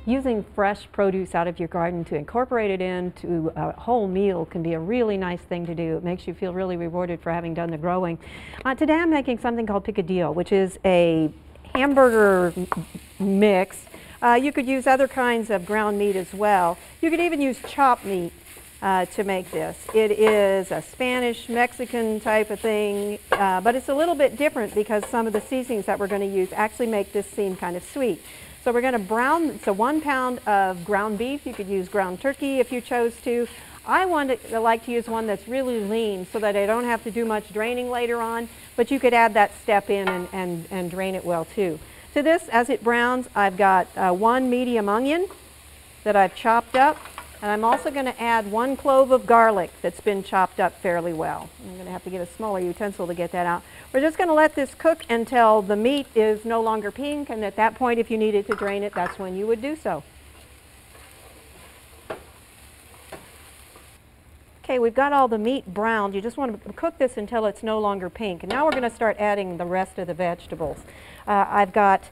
using fresh produce out of your garden to incorporate it into a whole meal can be a really nice thing to do. It makes you feel really rewarded for having done the growing. Today I'm making something called Picadillo, which is a hamburger mix. You could use other kinds of ground meat as well. You could even use chopped meat to make this. It is a Spanish, Mexican type of thing, but it's a little bit different because some of the seasonings that we're going to use actually make this seem kind of sweet. So we're going to brown, so 1 pound of ground beef. You could use ground turkey if you chose to. I like to use one that's really lean so that I don't have to do much draining later on, but you could add that step in and drain it well too. To this, as it browns, I've got 1 medium onion that I've chopped up, and I'm also going to add 1 clove of garlic that's been chopped up fairly well. I'm going to have to get a smaller utensil to get that out. We're just going to let this cook until the meat is no longer pink, and at that point, if you needed to drain it, that's when you would do so. Okay, we've got all the meat browned. You just want to cook this until it's no longer pink. And now we're going to start adding the rest of the vegetables. I've got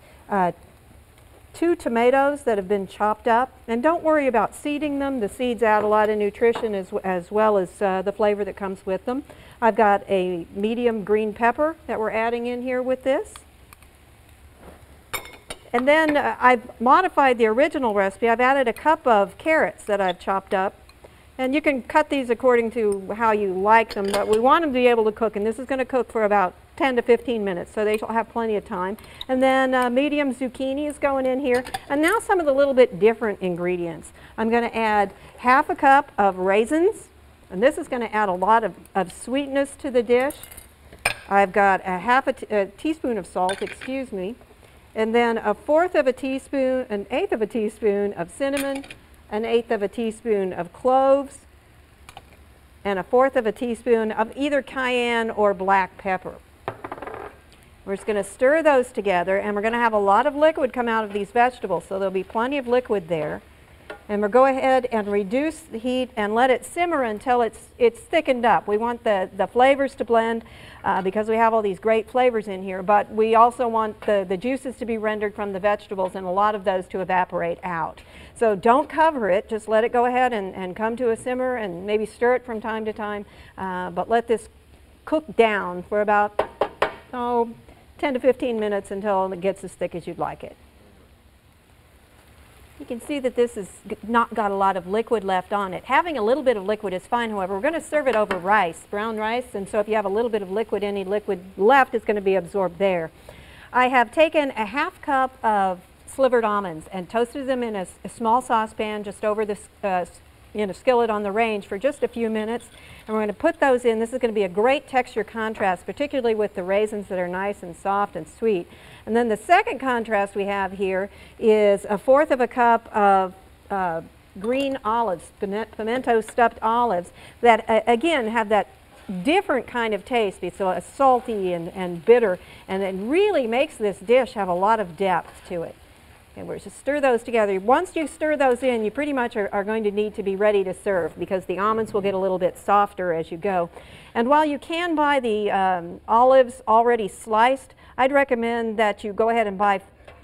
2 tomatoes that have been chopped up. And don't worry about seeding them. The seeds add a lot of nutrition as well as the flavor that comes with them. I've got a medium green pepper that we're adding in here with this. And then I've modified the original recipe. I've added a cup of carrots that I've chopped up. And you can cut these according to how you like them, but we want them to be able to cook, and this is going to cook for about 10 to 15 minutes, so they shall have plenty of time. And then medium zucchini is going in here. And now some of the little bit different ingredients. I'm going to add ½ a cup of raisins, and this is going to add a lot of sweetness to the dish. I've got a teaspoon of salt, excuse me, and then 1/4 of a teaspoon, 1/8 of a teaspoon of cinnamon, 1/8 of a teaspoon of cloves, and 1/4 of a teaspoon of either cayenne or black pepper. We're just going to stir those together, and we're going to have a lot of liquid come out of these vegetables, so there'll be plenty of liquid there. And we'll go ahead and reduce the heat and let it simmer until it's thickened up. We want the flavors to blend because we have all these great flavors in here, but we also want the juices to be rendered from the vegetables and a lot of those to evaporate out. So don't cover it, just let it go ahead and come to a simmer and maybe stir it from time to time, but let this cook down for about 10 to 15 minutes until it gets as thick as you'd like it. You can see that this has not got a lot of liquid left on it. Having a little bit of liquid is fine, however. We're going to serve it over rice, brown rice, and so if you have a little bit of liquid, any liquid left is going to be absorbed there. I have taken a ½ cup of slivered almonds and toasted them in a small saucepan just over this skillet on the range for just a few minutes. And we're going to put those in. This is going to be a great texture contrast, particularly with the raisins that are nice and soft and sweet. And then the second contrast we have here is 1/4 of a cup of green olives, pimento stuffed olives, that again have that different kind of taste. It's salty and bitter, and it really makes this dish have a lot of depth to it. And we're just stir those together. Once you stir those in, you pretty much are going to need to be ready to serve because the almonds will get a little bit softer as you go. And while you can buy the olives already sliced, I'd recommend that you go ahead and buy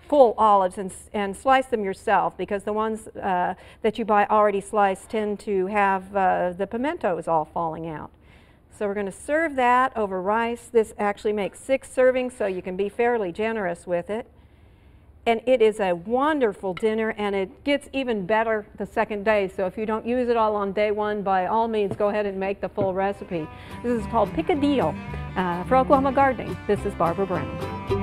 full olives and slice them yourself because the ones that you buy already sliced tend to have the pimentos all falling out. So we're going to serve that over rice. This actually makes 6 servings, so you can be fairly generous with it. And it is a wonderful dinner, and it gets even better the second day. So if you don't use it all on day 1, by all means, go ahead and make the full recipe. This is called Picadillo for Oklahoma Gardening. This is Barbara Brown.